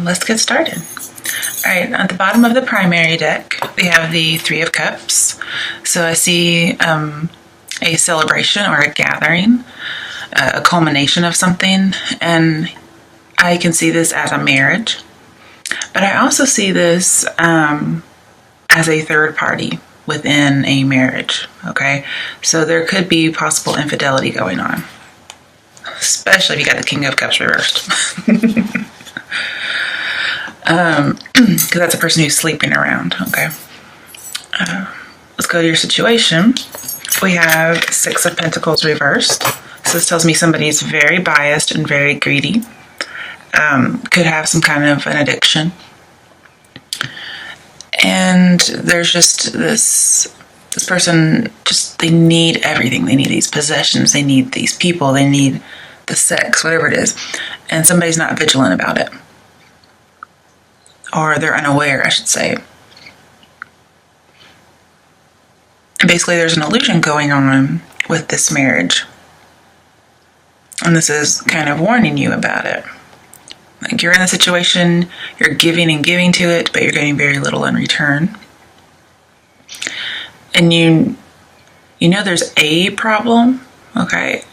let's get started. All right, at the bottom of the primary deck, we have the Three of Cups. So I see a celebration or a gathering, a culmination of something, and I can see this as a marriage. But I also see this as a third party within a marriage, okay? So there could be possible infidelity going on, especially if you got the King of Cups reversed. Because that's a person who's sleeping around, okay? Let's go to your situation. We have Six of Pentacles reversed. So this tells me somebody's very biased and very greedy. Could have some kind of an addiction. And there's just this person, just they need everything. They need these possessions. They need these people. They need the sex, whatever it is. And somebody's not vigilant about it. Or they're unaware, I should say. And basically there's an illusion going on with this marriage. And this is kind of warning you about it. Like you're in a situation, you're giving and giving to it, but you're getting very little in return. And you know there's a problem, okay,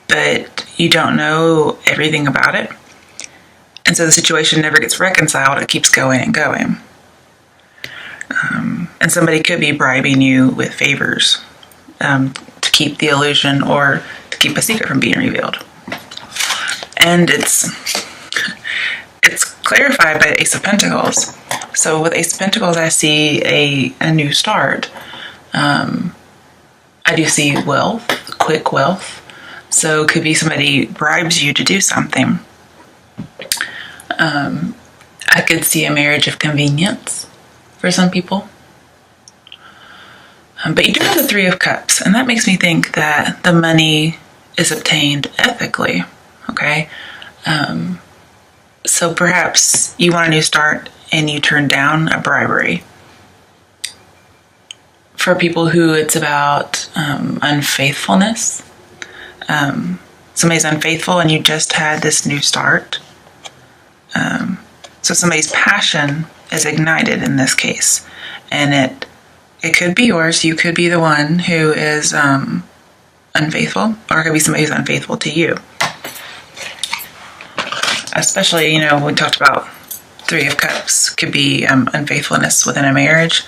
but you don't know everything about it. And so the situation never gets reconciled, it keeps going and going. And somebody could be bribing you with favors to keep the illusion or to keep a secret from being revealed. And it's clarified by the Ace of Pentacles. So with Ace of Pentacles, I see a new start. I do see wealth, quick wealth. So it could be somebody bribes you to do something. I could see a marriage of convenience for some people. But you do have the Three of Cups, and that makes me think that the money is obtained ethically, okay? So perhaps you want a new start and you turn down a bribery. For people who it's about unfaithfulness, somebody's unfaithful and you just had this new start. So somebody's passion is ignited in this case, and it could be yours. You could be the one who is unfaithful, or it could be somebody who's unfaithful to you. Especially, we talked about Three of Cups could be unfaithfulness within a marriage.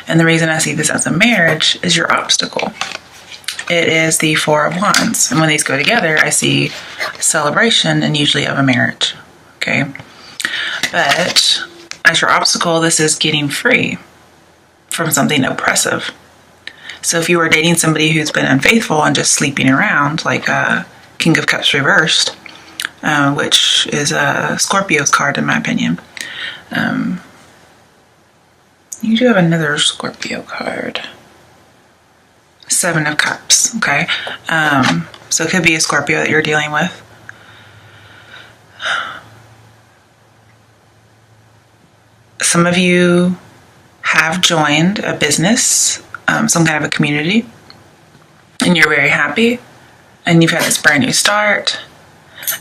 And the reason I see this as a marriage is your obstacle. It is the Four of Wands. And when these go together, I see celebration and usually of a marriage. Okay. But as your obstacle, this is getting free from something oppressive. So if you were dating somebody who's been unfaithful and just sleeping around, like King of Cups reversed, which is a Scorpio's card in my opinion. You do have another Scorpio card. Seven of Cups, okay? So it could be a Scorpio that you're dealing with. Some of you have joined a business, some kind of a community, and you're very happy, and you've had this brand new start.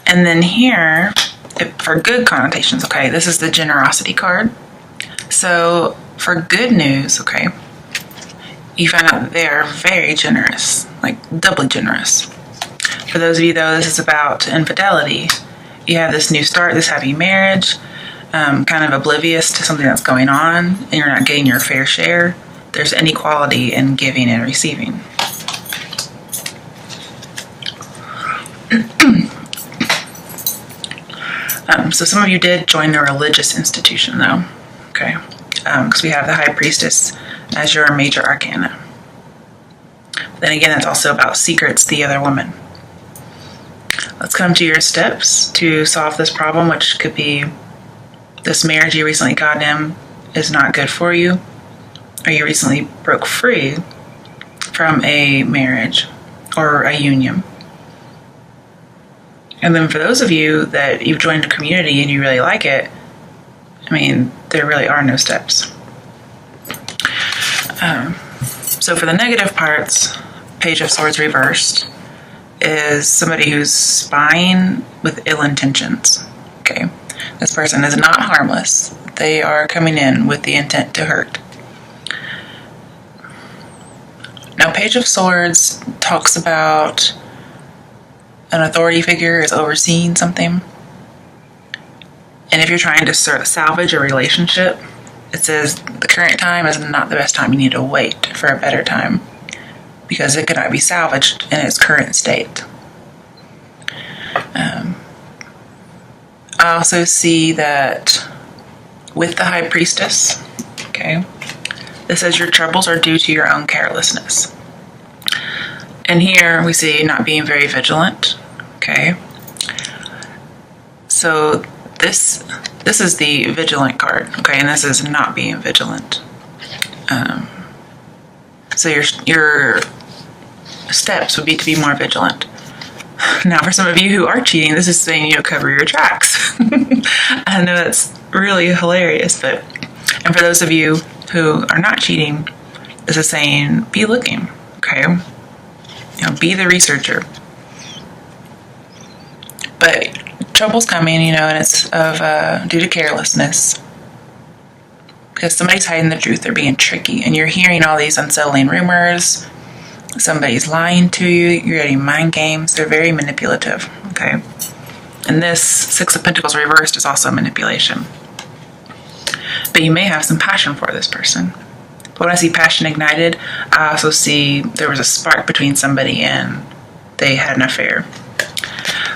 And then here, for good connotations, okay, this is the generosity card. So for good news, okay, you find out that they are very generous, like doubly generous. For those of you, though, this is about infidelity. You have this new start, this happy marriage, kind of oblivious to something that's going on, and you're not getting your fair share. There's inequality in giving and receiving. So some of you did join the religious institution, though, okay? Because we have the High Priestess as your major arcana. Then again, it's also about secrets, the other woman. Let's come to your steps to solve this problem, which could be this marriage you recently got in is not good for you, or you recently broke free from a marriage or a union. And then for those of you that you've joined a community and you really like it, I mean, there really are no steps. So for the negative parts, Page of Swords reversed is somebody who's spying with ill intentions, okay? This person is not harmless. They are coming in with the intent to hurt. Now, Page of Swords talks about an authority figure is overseeing something. And if you're trying to sort of salvage a relationship, it says the current time is not the best time. You need to wait for a better time because it cannot be salvaged in its current state. I also see that with the High Priestess, okay, this says your troubles are due to your own carelessness. And here we see not being very vigilant, okay. So this is the vigilant card, okay, and this is not being vigilant. So your steps would be to be more vigilant. Now, for some of you who are cheating, this is saying, cover your tracks. I know that's really hilarious, and for those of you who are not cheating, this is saying, be looking, okay? Be the researcher. But trouble's coming, and it's due to carelessness. Because somebody's hiding the truth, they're being tricky, and you're hearing all these unsettling rumors. Somebody's lying to you, you're getting mind games, they're very manipulative, okay? And this Six of Pentacles reversed is also manipulation. But you may have some passion for this person. But when I see passion ignited, I also see there was a spark between somebody and they had an affair.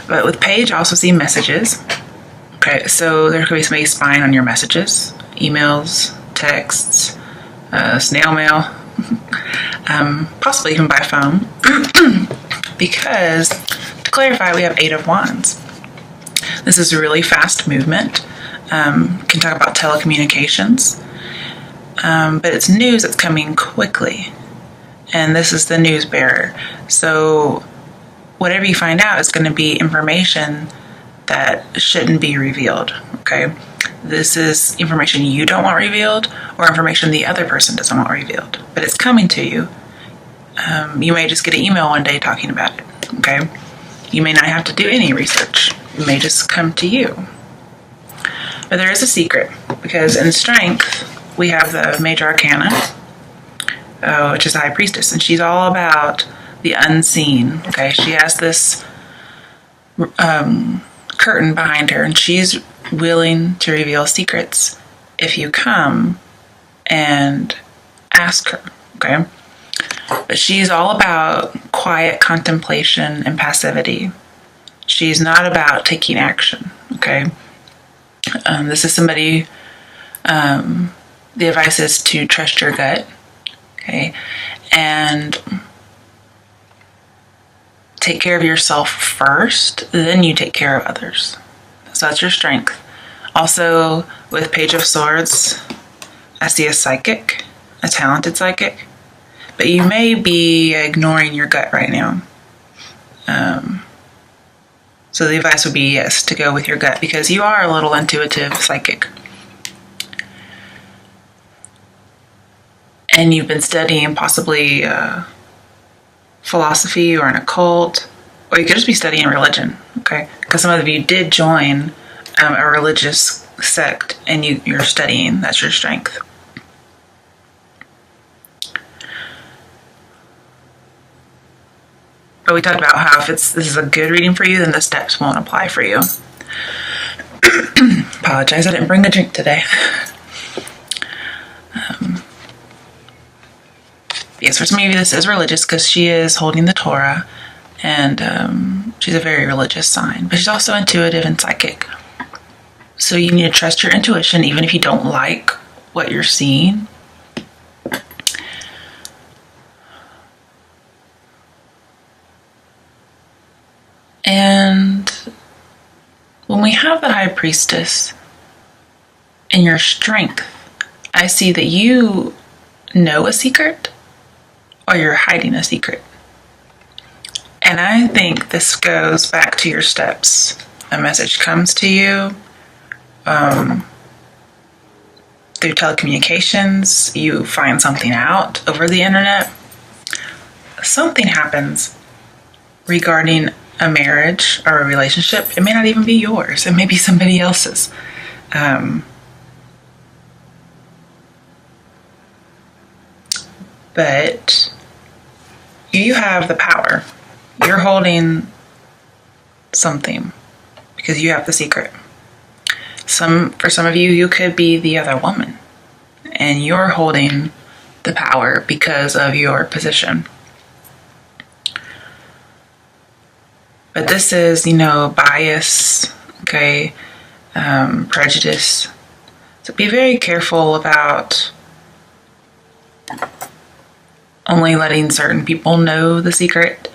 But with Page, I also see messages. Okay, so there could be somebody spying on your messages, emails, texts, snail mail, possibly even by phone. Because, to clarify, we have 8 of Wands. This is a really fast movement. Can talk about telecommunications. But it's news that's coming quickly. And this is the news bearer. So whatever you find out is going to be information that shouldn't be revealed, okay? This is information you don't want revealed or information the other person doesn't want revealed. But it's coming to you. You may just get an email one day talking about it, okay? You may not have to do any research. It may just come to you. But there is a secret, because in Strength, we have the Major Arcana, which is the High Priestess, and she's all about the unseen, okay? She has this curtain behind her, and she's willing to reveal secrets if you come and ask her, okay? But she's all about quiet contemplation and passivity. She's not about taking action, okay? This is somebody, the advice is to trust your gut, okay? And take care of yourself first, then you take care of others. So that's your strength. Also, with Page of Swords, I see a psychic, a talented psychic, but you may be ignoring your gut right now. So the advice would be, yes, to go with your gut, because you are a little intuitive psychic. And you've been studying possibly philosophy or an occult, or you could just be studying religion, okay? Because some of you did join a religious sect and you're studying. That's your strength. But we talked about how if this is a good reading for you, then the steps won't apply for you. Apologize, I didn't bring a drink today. Yes, for some of you this is religious because she is holding the Torah, and she's a very religious sign. But she's also intuitive and psychic. So you need to trust your intuition even if you don't like what you're seeing. And when we have the High Priestess in your strength, I see that you know a secret or you're hiding a secret. And I think this goes back to your steps. A message comes to you through telecommunications, you find something out over the internet. Something happens regarding a marriage or a relationship. It may not even be yours. It may be somebody else's. But you have the power. You're holding something because you have the secret. For some of you, you could be the other woman, and you're holding the power because of your position. But this is, bias, okay, prejudice. So be very careful about only letting certain people know the secret.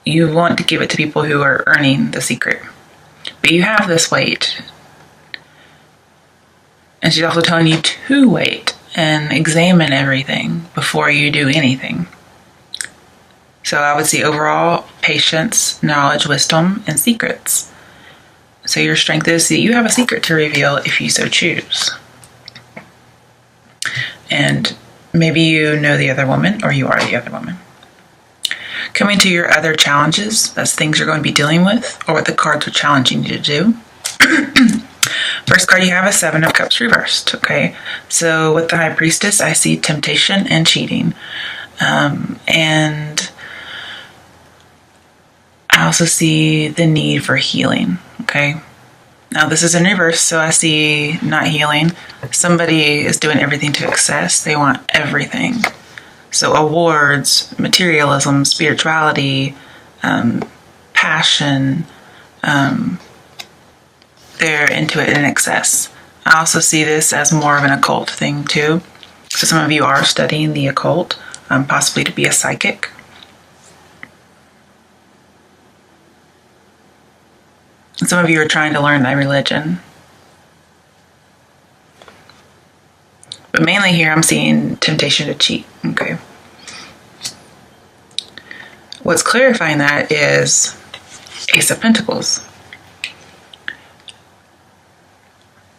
You want to give it to people who are earning the secret. But you have this weight. And she's also telling you to wait and examine everything before you do anything. So I would see overall patience, knowledge, wisdom, and secrets. So your strength is that you have a secret to reveal if you so choose. And maybe you know the other woman, or you are the other woman. Coming to your other challenges, that's things you're going to be dealing with, or what the cards are challenging you to do. First card you have is Seven of Cups reversed, okay? So with the High Priestess, I see temptation and cheating. And I also see the need for healing, okay? Now this is in reverse, so I see not healing. Somebody is doing everything to excess. They want everything. So awards, materialism, spirituality, passion, they're into it in excess. I also see this as more of an occult thing too. So some of you are studying the occult, possibly to be a psychic. And some of you are trying to learn that religion. But mainly here I'm seeing temptation to cheat, okay? What's clarifying that is Ace of Pentacles.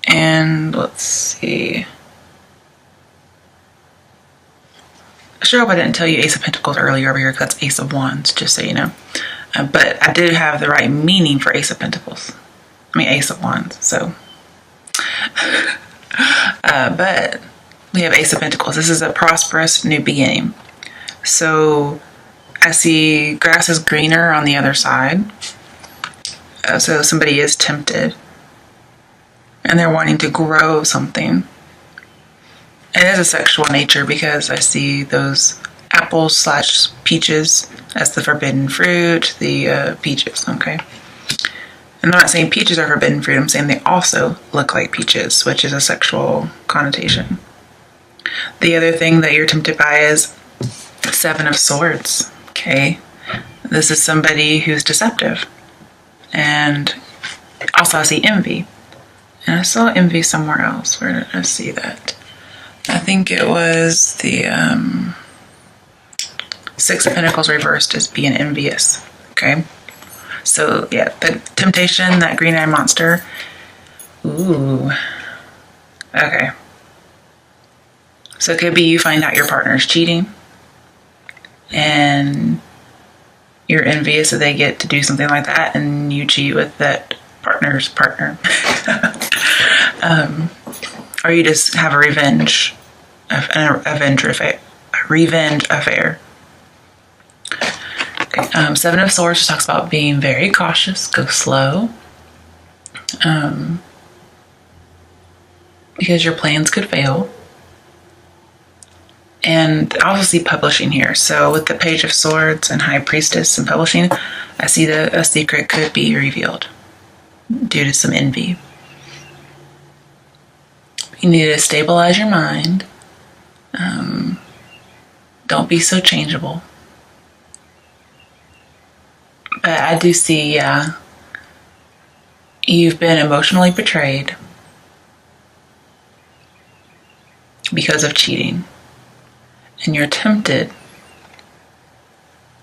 And let's see. I sure hope I didn't tell you Ace of Pentacles earlier over here because that's Ace of Wands, just so you know. But I did have the right meaning for Ace of Pentacles. Ace of Wands, so. But we have Ace of Pentacles. This is a prosperous new beginning. So I see grass is greener on the other side. So somebody is tempted. And they're wanting to grow something. It is a sexual nature because I see those apples / peaches as the forbidden fruit, the peaches, okay? And I'm not saying peaches are forbidden fruit, I'm saying they also look like peaches, which is a sexual connotation. The other thing that you're tempted by is Seven of Swords, okay? This is somebody who's deceptive. And also I see envy. And I saw envy somewhere else. Where did I see that? I think it was the Six of Pentacles reversed as being envious, okay? So, yeah, the temptation, that green-eyed monster. Ooh. Okay. So it could be you find out your partner's cheating and you're envious that they get to do something like that and you cheat with that partner's partner. Or you just have a revenge affair. Okay. Seven of Swords just talks about being very cautious, go slow. Because your plans could fail. And obviously publishing here. So with the Page of Swords and High Priestess and publishing, I see that a secret could be revealed due to some envy. You need to stabilize your mind. Don't be so changeable. But I do see, you've been emotionally betrayed because of cheating. And you're tempted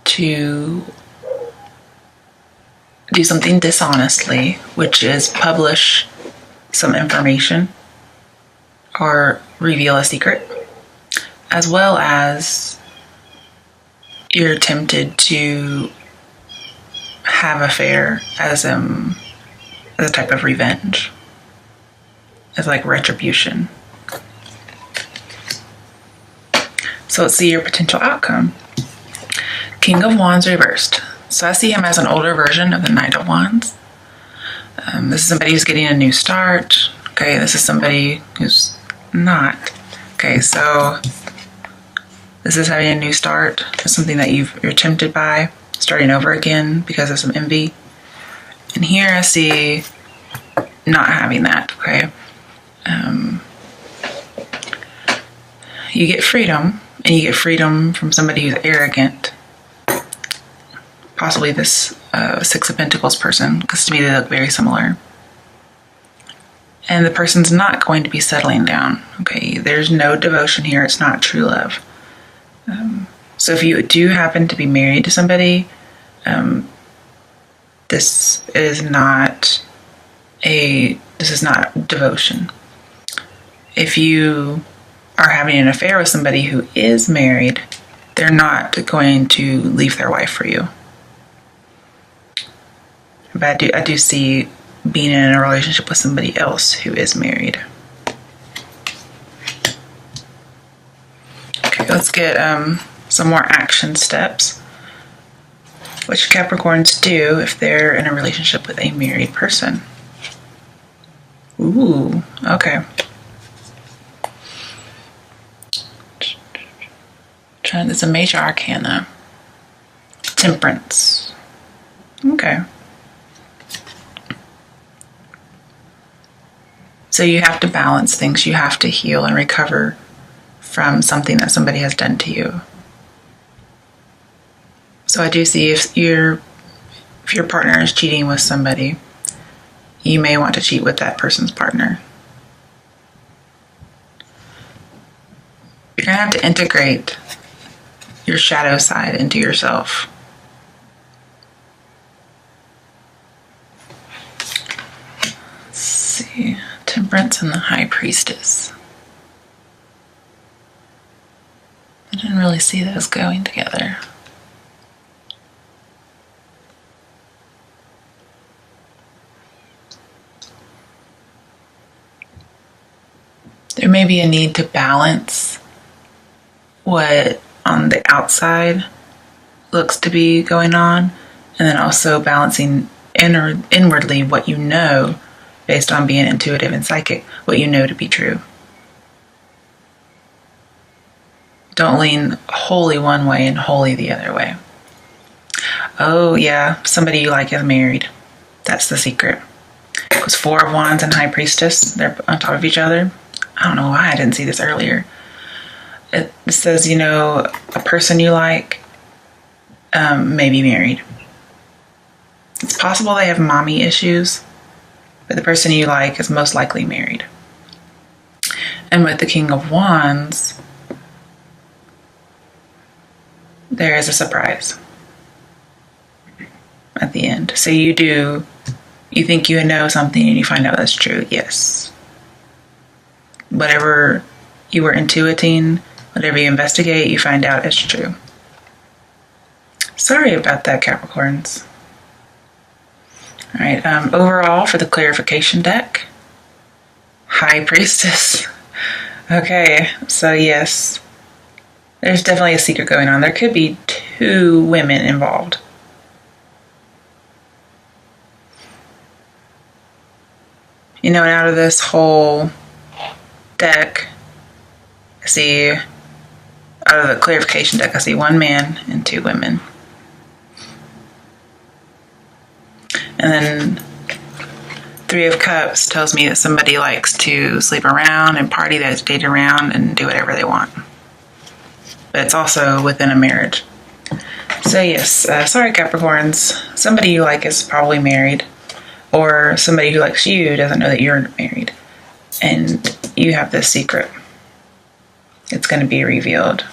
to do something dishonestly, which is publish some information or reveal a secret, as well as you're tempted to have affair as a type of revenge, as like retribution. So let's see your potential outcome. King of Wands reversed. So I see him as an older version of the Knight of Wands. This is somebody who's getting a new start. Okay, this is somebody who's not. Okay, so this is having a new start. It's something that you're tempted by, starting over again because of some envy. And here I see not having that, okay? You get freedom, and you get freedom from somebody who's arrogant. Possibly this Six of Pentacles person, because to me they look very similar. And the person's not going to be settling down, okay? There's no devotion here. It's not true love. So if you do happen to be married to somebody, this is not devotion. If you are having an affair with somebody who is married, they're not going to leave their wife for you. But I do see being in a relationship with somebody else who is married. Okay, let's get some more action steps. What should Capricorns do if they're in a relationship with a married person? Ooh, okay. It's a major arcana. Temperance. Okay. So you have to balance things. You have to heal and recover from something that somebody has done to you. So I do see if your partner is cheating with somebody, you may want to cheat with that person's partner. You're going to have to integrate your shadow side into yourself. Let's see. Temperance and the High Priestess. I didn't really see those going together. There may be a need to balance what on the outside looks to be going on, and then also balancing inwardly what you know based on being intuitive and psychic, what you know to be true. Don't lean wholly one way and wholly the other way. Oh yeah, somebody you like is married. That's the secret. It was Four of Wands and High Priestess. They're on top of each other. I don't know why I didn't see this earlier. It says, a person you like may be married. It's possible they have mommy issues, but the person you like is most likely married. And with the King of Wands, there is a surprise at the end. So you think you know something and you find out that's true. Yes. Whatever you were intuiting, whatever you investigate, you find out is true. Sorry about that, Capricorns. All right, overall for the clarification deck, High Priestess. Okay, so yes, there's definitely a secret going on. There could be two women involved. And out of this whole deck, I see, out of the clarification deck, I see one man and two women. And then Three of Cups tells me that somebody likes to sleep around and party, that date around and do whatever they want. But it's also within a marriage. So yes, sorry Capricorns, somebody you like is probably married, or somebody who likes you doesn't know that you're married. And you have this secret. It's going to be revealed.